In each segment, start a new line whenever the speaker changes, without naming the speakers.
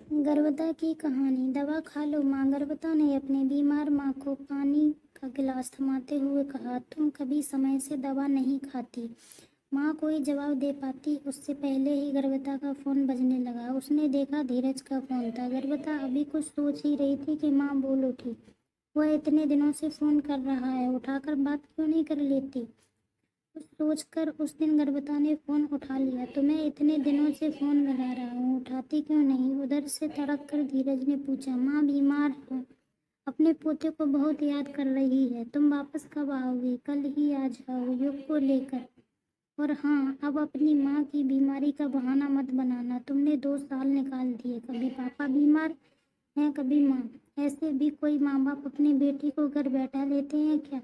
गर्भवता की कहानी। दवा खा लो माँ। गर्भवता ने अपने बीमार माँ को पानी का गिलास थमाते हुए कहा, तुम कभी समय से दवा नहीं खाती। माँ कोई जवाब दे पाती उससे पहले ही गर्भवता का फोन बजने लगा। उसने देखा धीरज का फोन था। गर्भवता अभी कुछ सोच ही रही थी कि माँ बोल उठी, वह इतने दिनों से फोन कर रहा है, उठाकर बात क्यों नहीं कर लेती। कुछ सोचकर उस दिन गर्भवता ने फोन उठा लिया। तुम्हें इतने दिनों से फोन लगा रहा हूँ, उठाती क्यों नहीं। उधर से तड़क कर धीरज ने पूछा, माँ बीमार है, अपने पोते को बहुत याद कर रही है। तुम वापस कब आओगी। कल ही आ जाओ युग को लेकर। और हाँ, अब अपनी माँ की बीमारी का बहाना मत बनाना। तुमने 2 साल निकाल दिए, कभी पापा बीमार हैं कभी माँ। ऐसे भी कोई माँ बाप अपनी बेटी को घर बैठा लेते हैं क्या।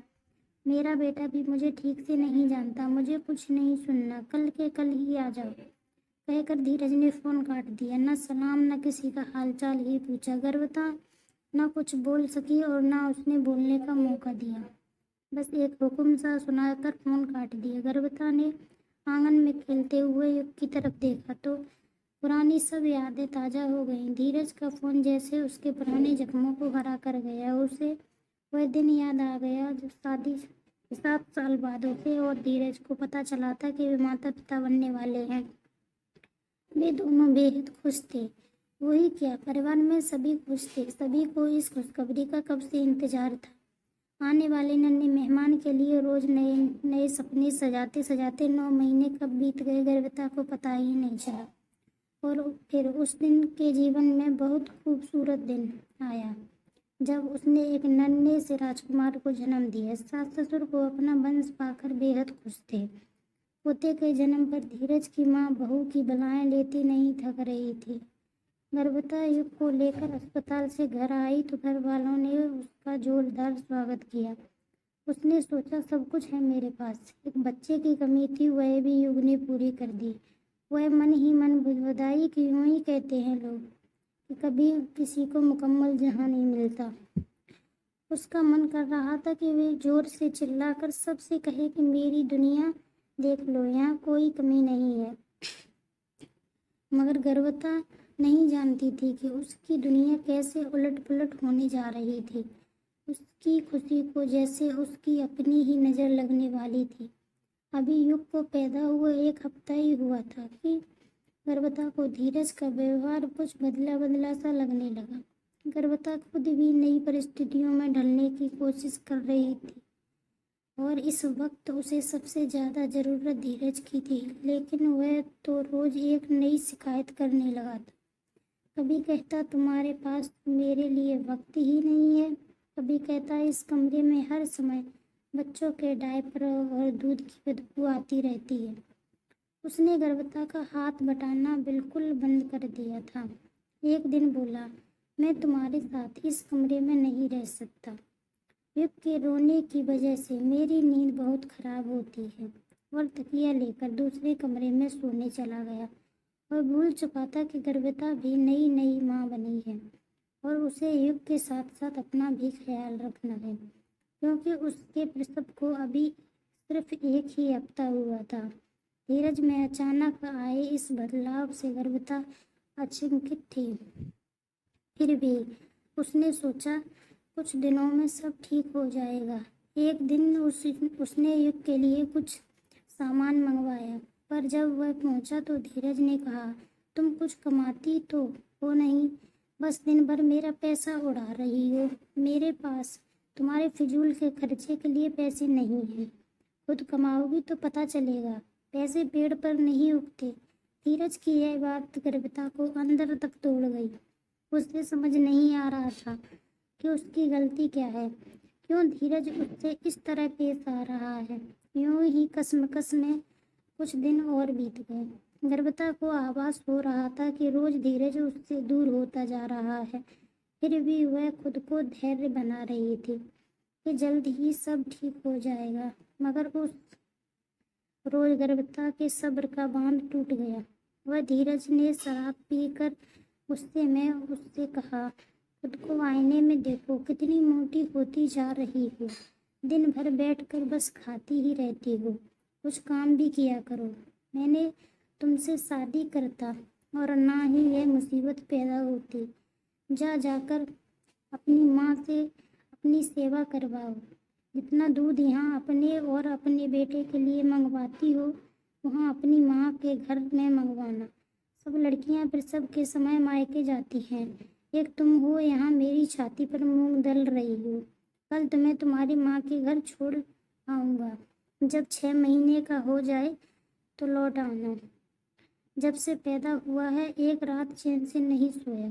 मेरा बेटा भी मुझे ठीक से नहीं जानता, मुझे कुछ नहीं सुनना, कल के कल ही आ जाओ, कहकर धीरज ने फोन काट दिया। न सलाम न किसी का हालचाल ही पूछा। गर्भवता न कुछ बोल सकी और न उसने बोलने का मौका दिया। बस एक हुक्म सा सुनाकर फोन काट दिया। गर्भवता ने आंगन में खेलते हुए युग की तरफ देखा तो पुरानी सब यादें ताज़ा हो गईं। धीरज का फोन जैसे उसके पुराने जख्मों को हरा कर गया। उसे वह दिन याद आ गया जब शादी 7 साल बाद उसे और धीरज को पता चला था कि वे माता पिता बनने वाले हैं। वे दोनों बेहद खुश थे। वही क्या, परिवार में सभी खुश थे। सभी को इस खुशखबरी का कब से इंतजार था। आने वाले नन्हे मेहमान के लिए रोज नए नए सपने सजाते सजाते 9 महीने कब बीत गए गर्भवता को पता ही नहीं चला। और फिर उस दिन के जीवन में बहुत खूबसूरत दिन आया जब उसने एक नन्हे से राजकुमार को जन्म दिया। सास ससुर को अपना वंश पाकर बेहद खुश थे। पोते के जन्म पर धीरज की माँ बहू की बलाएं लेती नहीं थक रही थी। गर्भवता युग को लेकर अस्पताल से घर आई तो घर वालों ने उसका जोरदार स्वागत किया। उसने सोचा सब कुछ है मेरे पास, एक बच्चे की कमी थी, वह भी युग ने पूरी कर दी। वह मन ही मन बधाई की यूं ही कहते हैं लोग कि कभी किसी को मुकम्मल जहां नहीं मिलता। उसका मन कर रहा था कि वे जोर से चिल्लाकर सबसे कहे कि मेरी दुनिया देख लो, यहाँ कोई कमी नहीं है। मगर गर्भवता नहीं जानती थी कि उसकी दुनिया कैसे उलट पुलट होने जा रही थी। उसकी खुशी को जैसे उसकी अपनी ही नज़र लगने वाली थी। अभी युग को पैदा हुए 1 हफ्ता ही हुआ था कि गर्भवता को धीरज का व्यवहार कुछ बदला बदला सा लगने लगा। गर्भवता खुद भी नई परिस्थितियों में ढलने की कोशिश कर रही थी और इस वक्त उसे सबसे ज़्यादा ज़रूरत धीरज की थी। लेकिन वह तो रोज़ एक नई शिकायत करने लगा था। कभी कहता तुम्हारे पास मेरे लिए वक्त ही नहीं है, कभी कहता इस कमरे में हर समय बच्चों के डायपर और दूध की बदबू आती रहती है। उसने गर्भवता का हाथ बटाना बिल्कुल बंद कर दिया था। एक दिन बोला, मैं तुम्हारे साथ इस कमरे में नहीं रह सकता। युग के रोने की वजह से मेरी नींद बहुत खराब होती है। और तकिया लेकर दूसरे कमरे में सोने चला गया और भूल चुका था कि गर्भवता भी नई नई माँ बनी है और उसे युग के साथ साथ अपना भी ख्याल रखना है, क्योंकि उसके प्रसव को अभी सिर्फ 1 ही हफ्ता हुआ था। धीरज में अचानक आए इस बदलाव से गर्भवता अचंकित थी। फिर भी उसने सोचा कुछ दिनों में सब ठीक हो जाएगा। एक दिन उसने युग के लिए कुछ सामान मंगवाया, पर जब वह पहुंचा तो धीरज ने कहा, तुम कुछ कमाती तो हो नहीं, बस दिन भर मेरा पैसा उड़ा रही हो। मेरे पास तुम्हारे फिजूल के खर्चे के लिए पैसे नहीं हैं। खुद कमाओगी तो पता चलेगा, पैसे पेड़ पर नहीं उगते। धीरज की यह बात गर्भवता को अंदर तक तोड़ गई। उसे समझ नहीं आ रहा था कि उसकी गलती क्या है, क्यों धीरज उससे इस तरह पेश आ रहा है। यूं ही कसमकस में कुछ दिन और बीत गए। गर्भवता को आभास हो रहा था कि रोज धीरज उससे दूर होता जा रहा है। फिर भी वह खुद को धैर्य बना रही थी कि जल्द ही सब ठीक हो जाएगा। मगर उस रोज गर्भवता के सब्र का बांध टूट गया। वह धीरज ने शराब पीकर गुस्से में उससे कहा, खुद को आईने में देखो, कितनी मोटी होती जा रही हो। दिन भर बैठकर बस खाती ही रहती हो, कुछ काम भी किया करो। मैंने तुमसे शादी करता और ना ही यह मुसीबत पैदा होती। जा जाकर अपनी माँ से अपनी सेवा करवाओ। जितना दूध यहाँ अपने और अपने बेटे के लिए मंगवाती हो, वहाँ अपनी माँ के घर में मंगवाना। सब लड़कियाँ प्रसव के समय मायके जाती हैं। एक तुम हो यहाँ मेरी छाती पर मूंग दल रही हो। कल तुम्हें तुम्हारी माँ के घर छोड़ आऊँगा। जब 6 महीने का हो जाए तो लौट आना। जब से पैदा हुआ है एक रात चैन से नहीं सोया,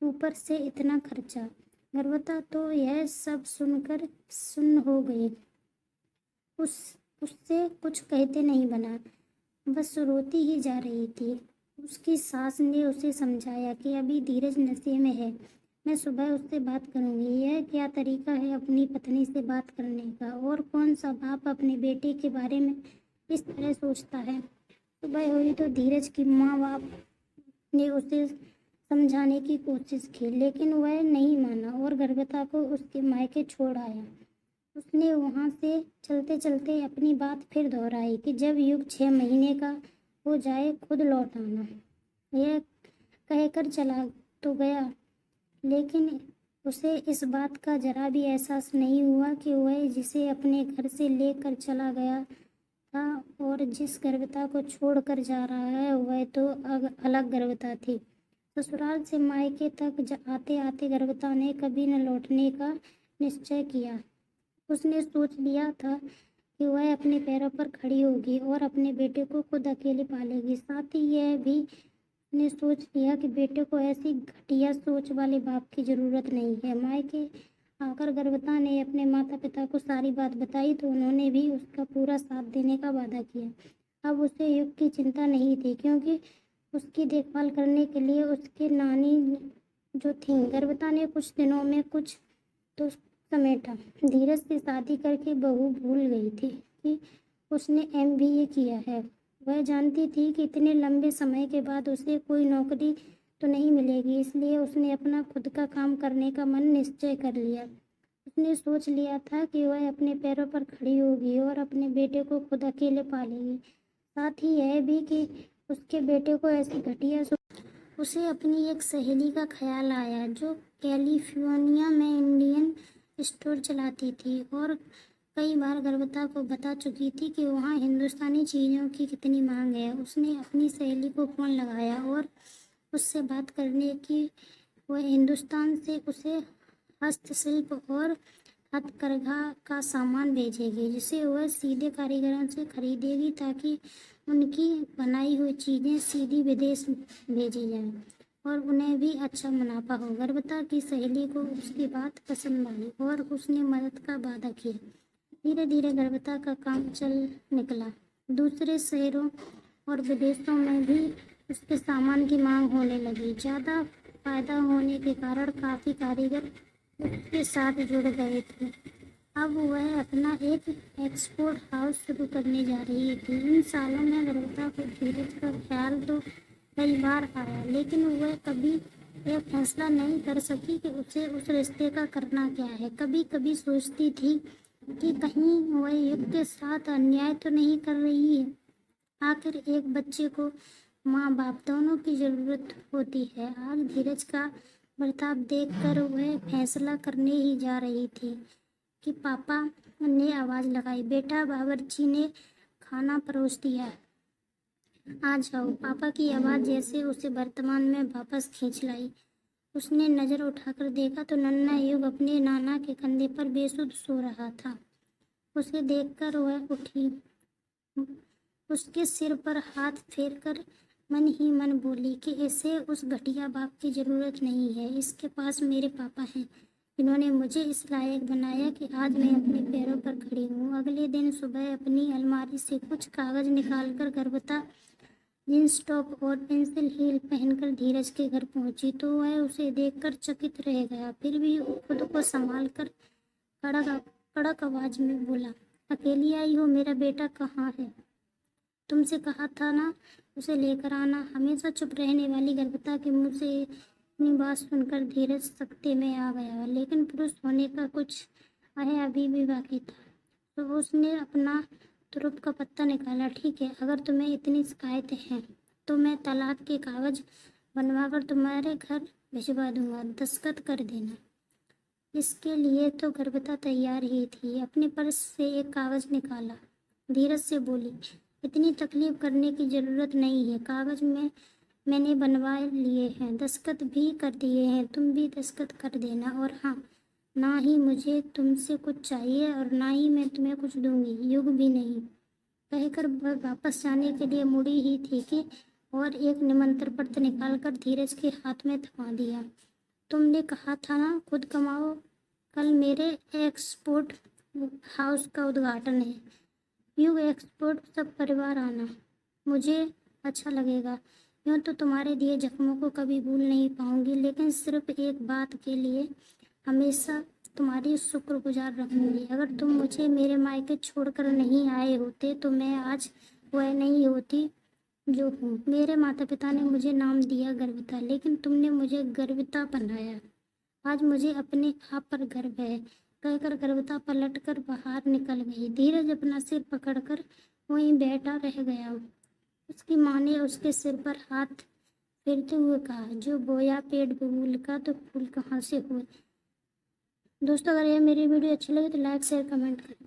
ऊपर से इतना खर्चा। गर्वता तो यह सब सुनकर सुन्न हो गई। उस उससे कुछ कहते नहीं बना, बस रोती ही जा रही थी। उसकी सास ने उसे समझाया कि अभी धीरज नशे में है, मैं सुबह उससे बात करूंगी। यह क्या तरीका है अपनी पत्नी से बात करने का, और कौन सा बाप अपने बेटे के बारे में इस तरह सोचता है। सुबह हुई तो धीरज की माँ बाप ने उसे समझाने की कोशिश की, लेकिन वह नहीं माना और गर्भता को उसके मायके छोड़ आया। उसने वहाँ से चलते चलते अपनी बात फिर दोहराई कि जब युग 6 महीने का हो जाए खुद लौट आना। यह कहकर चला तो गया, लेकिन उसे इस बात का जरा भी एहसास नहीं हुआ कि वह जिसे अपने घर से लेकर चला गया था और जिस गर्भता को छोड़कर जा रहा है वह तो अलग गर्भता थी। ससुराल से मायके तक आते आते गर्भता ने कभी न लौटने का निश्चय किया। उसने सोच लिया था कि वह अपने पैरों पर खड़ी होगी और अपने बेटे को खुद अकेले पालेगी। साथ ही यह भी ने सोच लिया कि बेटे को ऐसी घटिया सोच वाले बाप की ज़रूरत नहीं है। मायके आकर गर्भता ने अपने माता पिता को सारी बात बताई तो उन्होंने भी उसका पूरा साथ देने का वादा किया। अब उसे युग की चिंता नहीं थी, क्योंकि उसकी देखभाल करने के लिए उसके नानी जो थी। गर्भता ने कुछ दिनों में कुछ तो समेटा। धीरज से शादी करके बहू भूल गई थी कि उसने MBA किया है। वह जानती थी कि इतने लंबे समय के बाद उसे कोई नौकरी तो नहीं मिलेगी, इसलिए उसने अपना खुद का काम करने का मन निश्चय कर लिया। उसने सोच लिया था कि वह अपने पैरों पर खड़ी होगी और अपने बेटे को खुद अकेले पालेगी। साथ ही यह भी कि उसके बेटे को ऐसी घटिया उसे अपनी एक सहेली का ख्याल आया जो कैलिफोर्निया में इंडियन स्टोर चलाती थी और कई बार गर्भता को बता चुकी थी कि वहाँ हिंदुस्तानी चीज़ों की कितनी मांग है। उसने अपनी सहेली को फ़ोन लगाया और उससे बात करने की। वह हिंदुस्तान से उसे हस्तशिल्प और हथकरघा का सामान भेजेगी, जिसे वह सीधे कारीगरों से खरीदेगी ताकि उनकी बनाई हुई चीज़ें सीधी विदेश भेजी जाएं और उन्हें भी अच्छा मुनाफा हो। गर्भता की सहेली को उसकी बात पसंद आई और उसने मदद का वादा किया। धीरे धीरे गर्भता का काम चल निकला। दूसरे शहरों और विदेशों में भी उसके सामान की मांग होने लगी। ज़्यादा फायदा होने के कारण काफ़ी कारीगर उसके साथ जुड़ गए थे। अब वह अपना एक एक्सपोर्ट हाउस शुरू करने जा रही थी। इन सालों में गर्भता को धीरज का ख्याल तो कई बार आया, लेकिन वह कभी यह फैसला नहीं कर सकी कि उसे उस रिश्ते का करना क्या है। कभी कभी सोचती थी कि कहीं वह युग के साथ अन्याय तो नहीं कर रही है। आखिर एक बच्चे को माँ बाप दोनों की ज़रूरत होती है। आज धीरज का बर्ताव देखकर वह फैसला करने ही जा रही थी कि पापा ने आवाज़ लगाई, बेटा बावर्ची ने खाना परोस दिया, आ जाओ। पापा की आवाज़ जैसे उसे वर्तमान में वापस खींच लाई। उसने नज़र उठाकर देखा तो नन्हा युग अपने नाना के कंधे पर बेसुध सो रहा था। उसे देखकर वह उठी, उसके सिर पर हाथ फेरकर मन ही मन बोली कि इसे उस घटिया बाप की ज़रूरत नहीं है। इसके पास मेरे पापा हैं, जिन्होंने मुझे इस लायक बनाया कि आज मैं अपने पैरों पर खड़ी हूँ। अगले दिन सुबह अपनी अलमारी से कुछ कागज़ निकालकर गर्भता जींस टॉप और पेंसिल हील पहनकर धीरज के घर पहुंची तो वह उसे देखकर चकित रह गया। फिर भी वो खुद को संभाल कर कड़क कड़क आवाज में बोला, अकेली आई हो? मेरा बेटा कहाँ है? तुमसे कहा था ना उसे लेकर आना। हमेशा चुप रहने वाली गर्भता के मुंह से इतनी बात सुनकर धीरज सकते में आ गया, लेकिन पुरुष होने का कुछ है अभी भी बाकी था। तो उसने अपना तुरुप का पत्ता निकाला। ठीक है, अगर तुम्हें इतनी शिकायतें हैं तो मैं तलाक के कागज बनवाकर तुम्हारे घर भिजवा दूंगा, दस्तखत कर देना। इसके लिए तो गर्भिता तैयार ही थी। अपने पर्स से एक कागज निकाला, धीरज से बोली, इतनी तकलीफ करने की ज़रूरत नहीं है। कागज में मैंने बनवा लिए हैं, दस्तखत भी कर दिए हैं, तुम भी दस्तखत कर देना। और हाँ, ना ही मुझे तुमसे कुछ चाहिए और ना ही मैं तुम्हें कुछ दूंगी, युग भी नहीं। कहकर वह वापस जाने के लिए मुड़ी ही थी कि और एक निमंत्रण पत्र निकालकर धीरज के हाथ में थमा दिया। तुमने कहा था ना खुद कमाओ, कल मेरे एक्सपोर्ट हाउस का उद्घाटन है। युग एक्सपोर्ट सब परिवार आना, मुझे अच्छा लगेगा। यूँ तो तुम्हारे दिए जख्मों को कभी भूल नहीं पाऊंगी, लेकिन सिर्फ एक बात के लिए हमेशा तुम्हारी शुक्रगुजार रहूंगी। अगर तुम मुझे मेरे मायके छोड़कर नहीं आए होते तो मैं आज वह नहीं होती जो हूँ। मेरे माता पिता ने मुझे नाम दिया गर्विता, लेकिन तुमने मुझे गर्विता बनाया। आज मुझे अपने आप पर गर्व है। कहकर गर्विता पलटकर बाहर निकल गई। धीरज अपना सिर पकड़कर वहीं बैठा रह गया। उसकी माँ ने उसके सिर पर हाथ फेरते हुए कहा, जो बोया पेड़ बबूल का तो फूल कहाँ से हुए। दोस्तों, अगर ये मेरी वीडियो अच्छी लगी तो लाइक शेयर कमेंट करें।